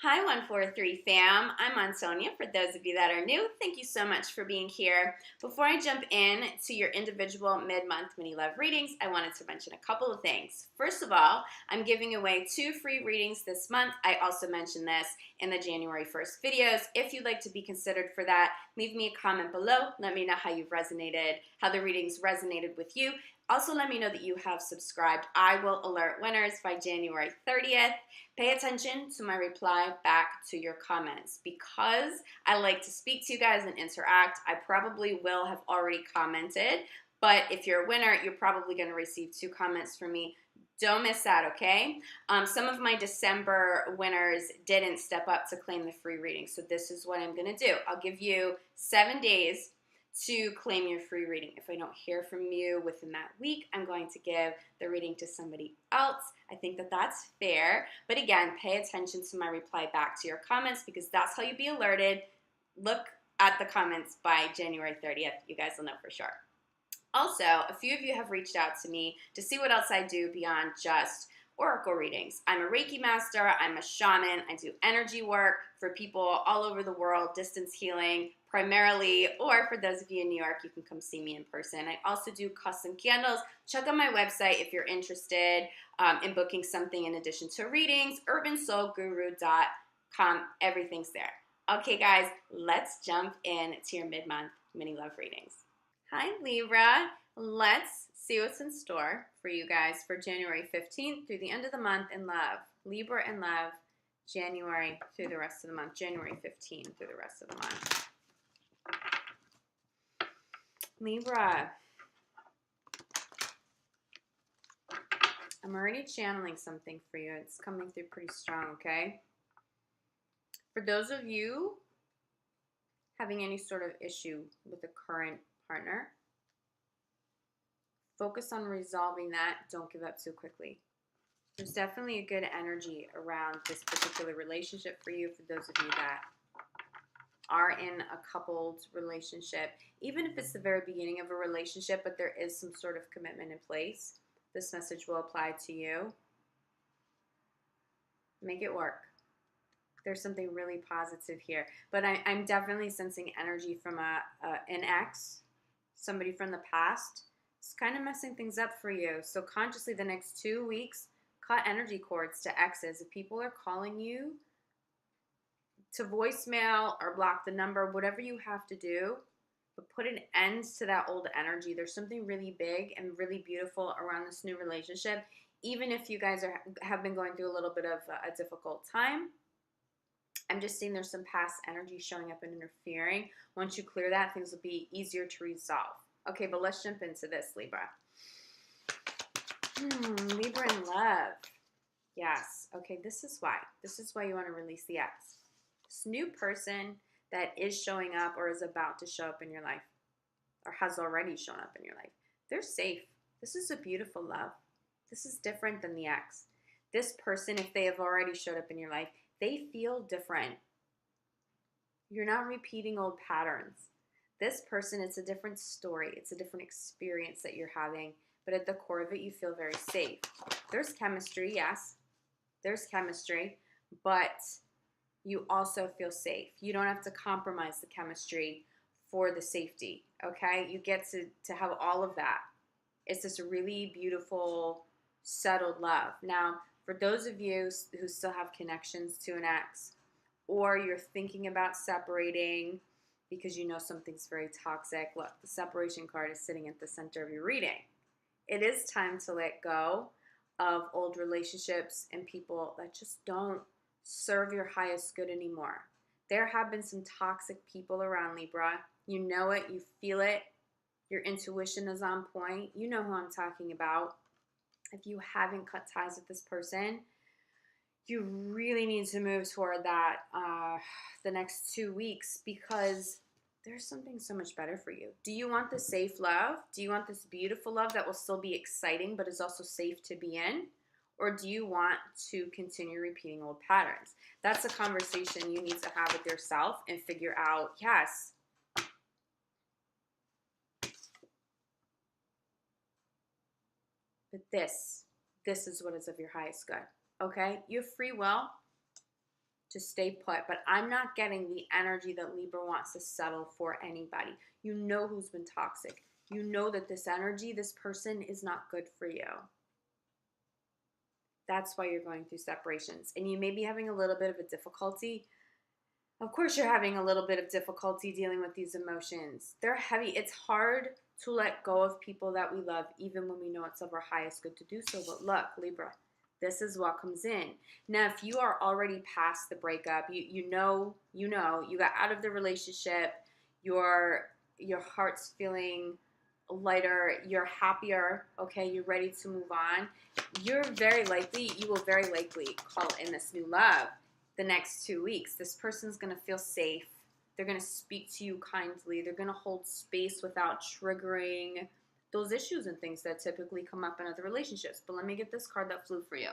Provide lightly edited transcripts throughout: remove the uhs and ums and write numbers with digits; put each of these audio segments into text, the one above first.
Hi, 143 fam. I'm Antonia. For those of you that are new, thank you so much for being here. Before I jump in to your individual mid-month mini love readings, I wanted to mention a couple of things. First of all, I'm giving away 2 free readings this month. I also mentioned this in the January 1st videos. If you'd like to be considered for that, leave me a comment below. Let me know how how the readings resonated with you. Also, let me know that you have subscribed. I will alert winners by January 30th. Pay attention to my reply back to your comments. Because I like to speak to you guys and interact, I probably will have already commented. But if you're a winner, you're probably going to receive 2 comments from me. Don't miss that, okay? Some of my December winners didn't step up to claim the free reading. So this is what I'm going to do. I'll give you 7 days to claim your free reading. If I don't hear from you within that week, I'm going to give the reading to somebody else. I think that that's fair. But again, pay attention to my reply back to your comments because that's how you'll be alerted. Look at the comments by January 30th. You guys will know for sure. Also, a few of you have reached out to me to see what else I do beyond just oracle readings. I'm a Reiki master, I'm a shaman, I do energy work for people all over the world, distance healing primarily, or for those of you in New York, you can come see me in person. I also do custom candles. Check out my website if you're interested in booking something in addition to readings, urbansoulguru.com, everything's there. Okay guys, let's jump in to your mid-month mini love readings. Hi Libra, let's see what's in store for you guys for January 15th through the end of the month in love. Libra in love, January through the rest of the month, January 15th through the rest of the month. Libra, I'm already channeling something for you. It's coming through pretty strong, okay? For those of you having any sort of issue with a current partner, focus on resolving that. Don't give up too quickly. There's definitely a good energy around this particular relationship for you, for those of you that are in a coupled relationship. Even if it's the very beginning of a relationship, but there is some sort of commitment in place, this message will apply to you. Make it work. There's something really positive here. But I'm definitely sensing energy from an ex, somebody from the past. It's kind of messing things up for you. So consciously the next 2 weeks, cut energy cords to exes. If people are calling you, to voicemail or block the number, whatever you have to do, but put an end to that old energy. There's something really big and really beautiful around this new relationship. Even if you guys have been going through a little bit of a difficult time, I'm just seeing there's some past energy showing up and interfering. Once you clear that, things will be easier to resolve. Okay, but let's jump into this, Libra. Libra in love. Yes. Okay, this is why. This is why you want to release the ex. This new person that is showing up or is about to show up in your life or has already shown up in your life, they're safe. This is a beautiful love. This is different than the ex. This person, if they have already showed up in your life, they feel different. You're not repeating old patterns. This person, it's a different story. It's a different experience that you're having. But at the core of it, you feel very safe. There's chemistry, yes. There's chemistry. But you also feel safe. You don't have to compromise the chemistry for the safety, okay? You get to have all of that. It's this really beautiful, settled love. Now, for those of you who still have connections to an ex, or you're thinking about separating because you know something's very toxic, look, the separation card is sitting at the center of your reading. It is time to let go of old relationships and people that just don't serve your highest good anymore. There have been some toxic people around, Libra. You know it, you feel it. Your intuition is on point. You know who I'm talking about. If you haven't cut ties with this person, you really need to move toward that the next 2 weeks because there's something so much better for you. Do you want the safe love? Do you want this beautiful love that will still be exciting but is also safe to be in? Or do you want to continue repeating old patterns? That's a conversation you need to have with yourself and figure out, yes, but this is what is of your highest good, okay? You have free will. to stay put, but I'm not getting the energy that Libra wants to settle for anybody. You know who's been toxic. You know that this energy, this person is not good for you. That's why you're going through separations. And you may be having a little bit of a difficulty. Of course, you're having a little bit of difficulty dealing with these emotions. They're heavy. It's hard to let go of people that we love, even when we know it's of our highest good to do so. But look, Libra, this is what comes in. Now, if you are already past the breakup, you know, you got out of the relationship, your heart's feeling lighter, you're happier, okay, you're ready to move on, you will very likely call in this new love the next 2 weeks. This person's going to feel safe. They're going to speak to you kindly. They're going to hold space without triggering those issues and things that typically come up in other relationships. But let me get this card that flew for you.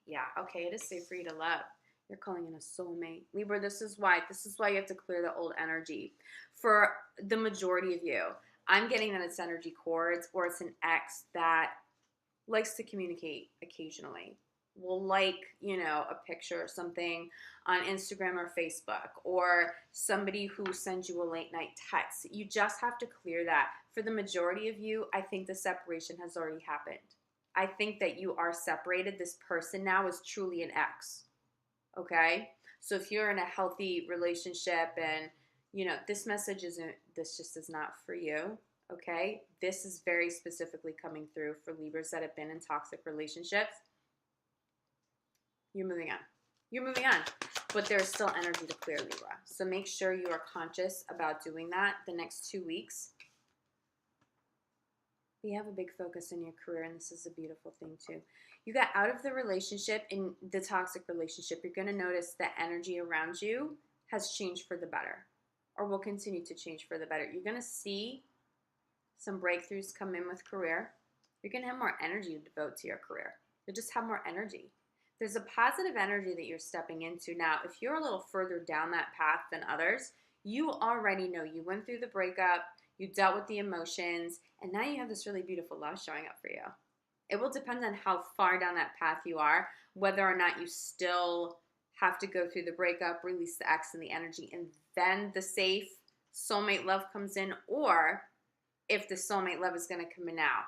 Yeah, okay, it is safe for you to love. You're calling in a soulmate. Libra, this is why you have to clear the old energy. For the majority of you, I'm getting that it's energy cords, or it's an ex that likes to communicate occasionally. Will like, a picture or something on Instagram or Facebook, or somebody who sends you a late night text. You just have to clear that. For the majority of you, I think the separation has already happened. I think that you are separated. This person now is truly an ex. Okay? So if you're in a healthy relationship and, this just is not for you. Okay? This is very specifically coming through for Libras that have been in toxic relationships. You're moving on. You're moving on. But there's still energy to clear, Libra. So make sure you are conscious about doing that the next 2 weeks. We have a big focus in your career, and this is a beautiful thing too. You got out of the relationship, in the toxic relationship, you're going to notice the energy around you has changed for the better, or will continue to change for the better. You're going to see some breakthroughs come in with career. You're going to have more energy to devote to your career. You'll just have more energy. There's a positive energy that you're stepping into. Now, if you're a little further down that path than others, you already know you went through the breakup, you dealt with the emotions, and now you have this really beautiful love showing up for you. It will depend on how far down that path you are, whether or not you still have to go through the breakup, release the ex and the energy, and then the safe soulmate love comes in, or if the soulmate love is going to come in now.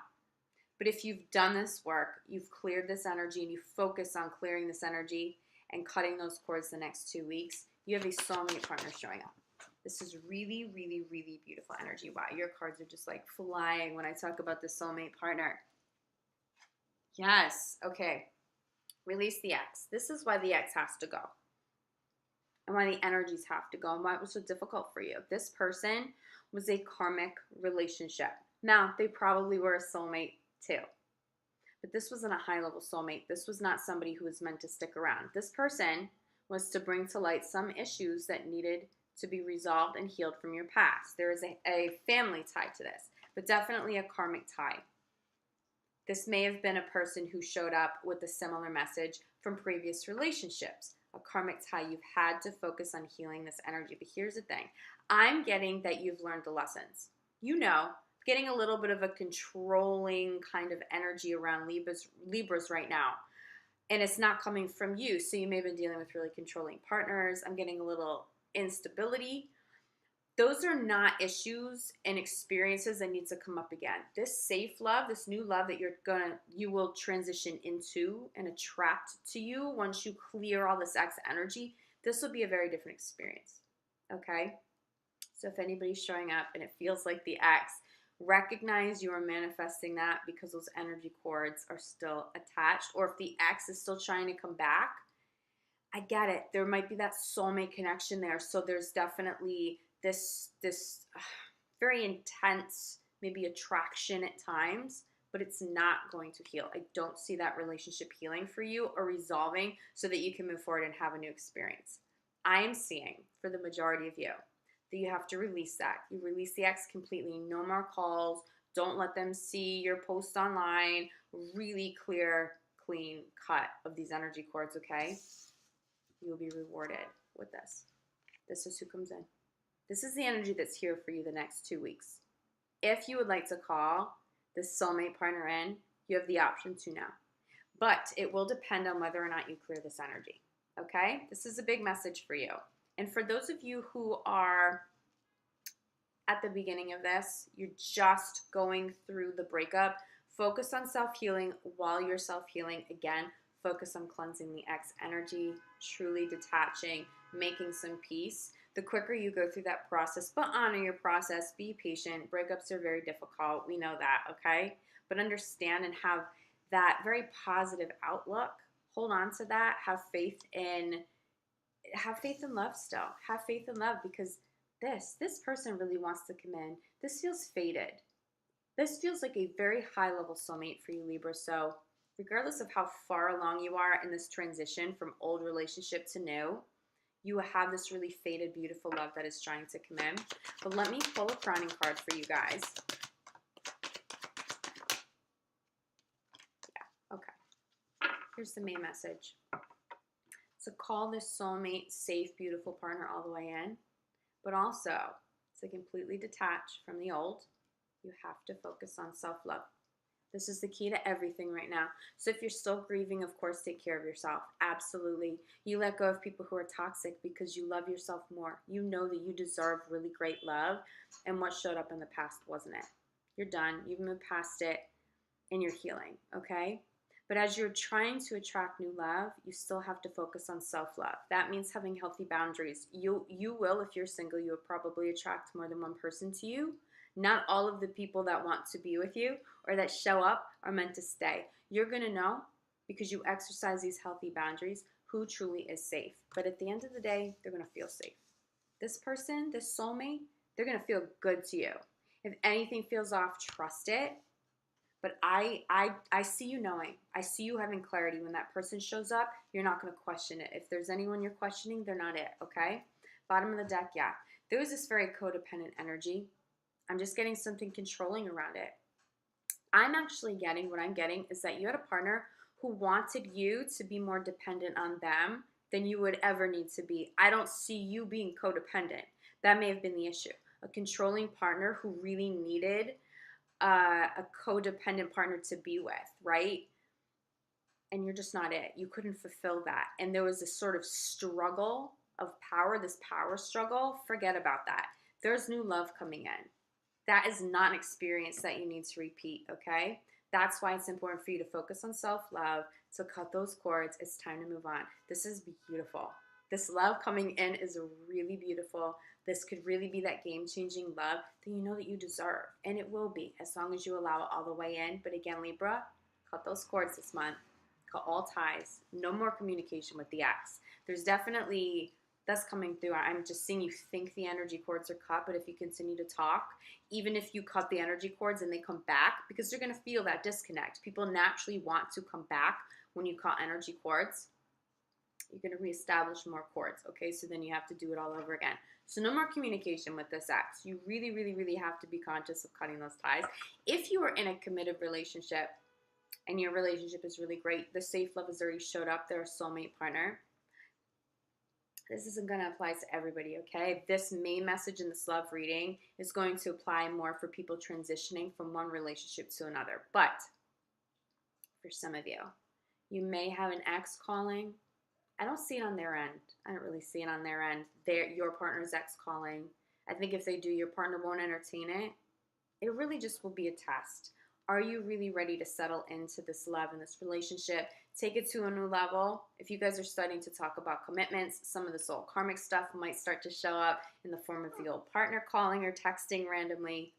But if you've done this work, you've cleared this energy, and you focus on clearing this energy and cutting those cords the next 2 weeks, you have a soulmate partner showing up. This is really, really, really beautiful energy. Wow, your cards are just like flying when I talk about the soulmate partner. Yes, okay. Release the ex. This is why the ex has to go, and why the energies have to go, and why it was so difficult for you. This person was a karmic relationship. Now, they probably were a soulmate too. But this wasn't a high-level soulmate. This was not somebody who was meant to stick around. This person was to bring to light some issues that needed to be resolved and healed from your past. There is a family tie to this, but definitely a karmic tie. This may have been a person who showed up with a similar message from previous relationships. A karmic tie. You've had to focus on healing this energy. But here's the thing. I'm getting that you've learned the lessons. Getting a little bit of a controlling kind of energy around Libras right now. And it's not coming from you. So you may have been dealing with really controlling partners. I'm getting a little instability. Those are not issues and experiences that need to come up again. This safe love, this new love that you will transition into and attract to you once you clear all this ex energy, this will be a very different experience. Okay? So if anybody's showing up and it feels like the ex, recognize you are manifesting that because those energy cords are still attached. Or if the ex is still trying to come back, I get it. There might be that soulmate connection there. So there's definitely this very intense, maybe attraction at times, but it's not going to heal. I don't see that relationship healing for you or resolving so that you can move forward and have a new experience. I am seeing, for the majority of you, that you have to release that. You release the ex completely. No more calls. Don't let them see your post online. Really clear, clean cut of these energy cords, okay? You will be rewarded with this. This is who comes in. This is the energy that's here for you the next 2 weeks. If you would like to call this soulmate partner in, you have the option to now. But it will depend on whether or not you clear this energy. Okay? This is a big message for you. And for those of you who are at the beginning of this, you're just going through the breakup, focus on self-healing while you're self-healing. Again, focus on cleansing the ex energy, truly detaching, making some peace. The quicker you go through that process, but honor your process, be patient. Breakups are very difficult. We know that, okay? But understand and have that very positive outlook. Hold on to that. Have faith in love still. Have faith in love, because this person really wants to come in. This feels fated. This feels like a very high level soulmate for you, Libra. So regardless of how far along you are in this transition from old relationship to new, you have this really fated, beautiful love that is trying to come in. But let me pull a crowning card for you guys. Yeah, okay. Here's the main message. To call this soulmate safe, beautiful partner all the way in, but also to completely detach from the old. You have to focus on self-love. This is the key to everything right now. So if you're still grieving, of course, take care of yourself. Absolutely. You let go of people who are toxic because you love yourself more. You know that you deserve really great love, and what showed up in the past wasn't it. You're done. You've moved past it, and you're healing, okay? But as you're trying to attract new love, you still have to focus on self-love. That means having healthy boundaries. You will, if you're single, you will probably attract more than one person to you. Not all of the people that want to be with you or that show up are meant to stay. You're going to know, because you exercise these healthy boundaries, who truly is safe. But at the end of the day, they're going to feel safe. This person, this soulmate, they're going to feel good to you. If anything feels off, trust it. But I see you knowing. I see you having clarity. When that person shows up, you're not going to question it. If there's anyone you're questioning, they're not it, okay? Bottom of the deck, yeah. There was this very codependent energy. I'm just getting something controlling around it. I'm actually getting, what I'm getting is that you had a partner who wanted you to be more dependent on them than you would ever need to be. I don't see you being codependent. That may have been the issue. A controlling partner who really needed a codependent partner to be with, right? And you're just not it. You couldn't fulfill that. And there was this sort of struggle of power, this power struggle. Forget about that. There's new love coming in. That is not an experience that you need to repeat, okay? That's why it's important for you to focus on self-love, to cut those cords. It's time to move on. This is beautiful. This love coming in is really beautiful. This could really be that game-changing love that you know that you deserve. And it will be, as long as you allow it all the way in. But again, Libra, cut those cords this month. Cut all ties. No more communication with the ex. There's definitely... that's coming through. I'm just seeing you think the energy cords are cut, but if you continue to talk, even if you cut the energy cords and they come back, because they're going to feel that disconnect. People naturally want to come back when you cut energy cords. You're going to reestablish more cords, okay? So then you have to do it all over again. So no more communication with this ex. You really, really, really have to be conscious of cutting those ties. If you are in a committed relationship and your relationship is really great, the safe love has already showed up, they're a soulmate partner. This isn't going to apply to everybody, okay? This main message in this love reading is going to apply more for people transitioning from one relationship to another. But for some of you, you may have an ex calling. I don't see it on their end. I don't really see it on their end. Your partner's ex calling. I think if they do, your partner won't entertain it. It really just will be a test. Are you really ready to settle into this love and this relationship? Take it to a new level. If you guys are starting to talk about commitments, some of the soul karmic stuff might start to show up in the form of the old partner calling or texting randomly.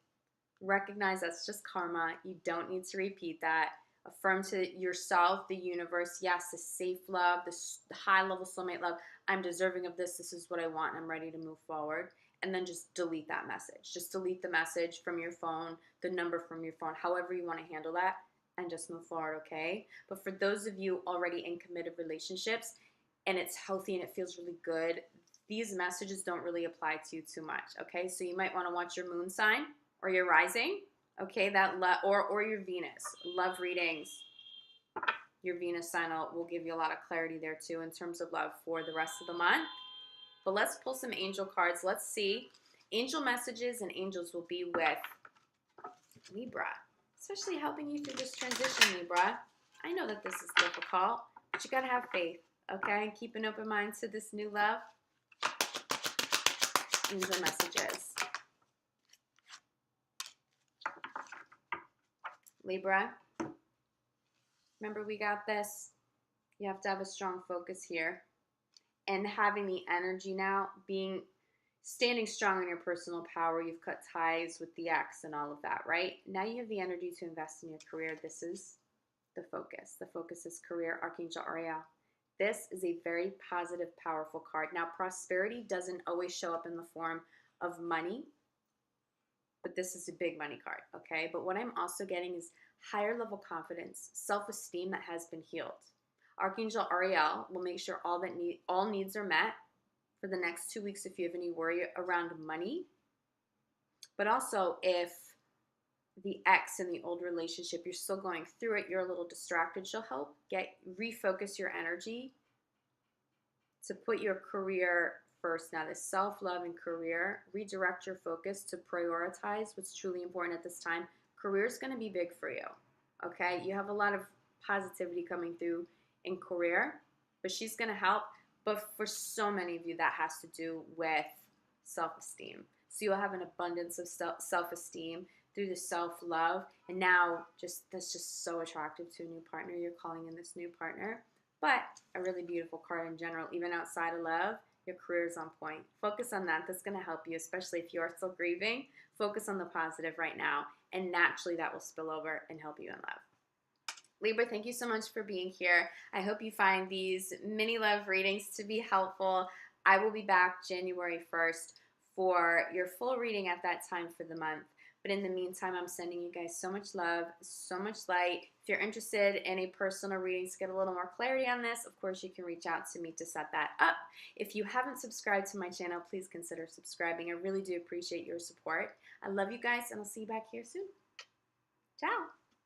Recognize that's just karma. You don't need to repeat that. Affirm to yourself, the universe, yes, the safe love, the high level soulmate love. I'm deserving of this. This is what I want. And I'm ready to move forward. And then just delete that message. Just delete the message from your phone, the number from your phone, however you want to handle that, and just move forward, okay? But for those of you already in committed relationships and it's healthy and it feels really good, these messages don't really apply to you too much, okay? So you might want to watch your moon sign or your rising, okay? Or your Venus. Love readings. Your Venus sign will give you a lot of clarity there too in terms of love for the rest of the month. But let's pull some angel cards. Let's see. Angel messages and angels will be with Libra, especially helping you through this transition, Libra. I know that this is difficult, but you gotta have faith, okay? And keep an open mind to this new love. Angel messages. Libra, remember we got this. You have to have a strong focus here. And having the energy now, standing strong in your personal power. You've cut ties with the ex and all of that, right? Now you have the energy to invest in your career. This is the focus. The focus is career, Archangel Ariel. This is a very positive, powerful card. Now, prosperity doesn't always show up in the form of money, but this is a big money card, okay? But what I'm also getting is higher level confidence, self-esteem that has been healed. Archangel Ariel will make sure all needs are met for the next 2 weeks if you have any worry around money. But also if the ex in the old relationship, you're still going through it, you're a little distracted, she'll help refocus your energy to put your career first. Now, this self-love and career, redirect your focus to prioritize what's truly important at this time. Career is going to be big for you, okay? You have a lot of positivity coming through in career, but she's going to help. But for so many of you, that has to do with self-esteem. So you'll have an abundance of self-esteem through the self-love. And now that's just so attractive to a new partner. You're calling in this new partner. But a really beautiful card in general, even outside of love, your career is on point. Focus on that. That's going to help you, especially if you're still grieving. Focus on the positive right now. And naturally, that will spill over and help you in love. Libra, thank you so much for being here. I hope you find these mini love readings to be helpful. I will be back January 1st for your full reading at that time for the month. But in the meantime, I'm sending you guys so much love, so much light. If you're interested in a personal reading to get a little more clarity on this, of course, you can reach out to me to set that up. If you haven't subscribed to my channel, please consider subscribing. I really do appreciate your support. I love you guys, and I'll see you back here soon. Ciao.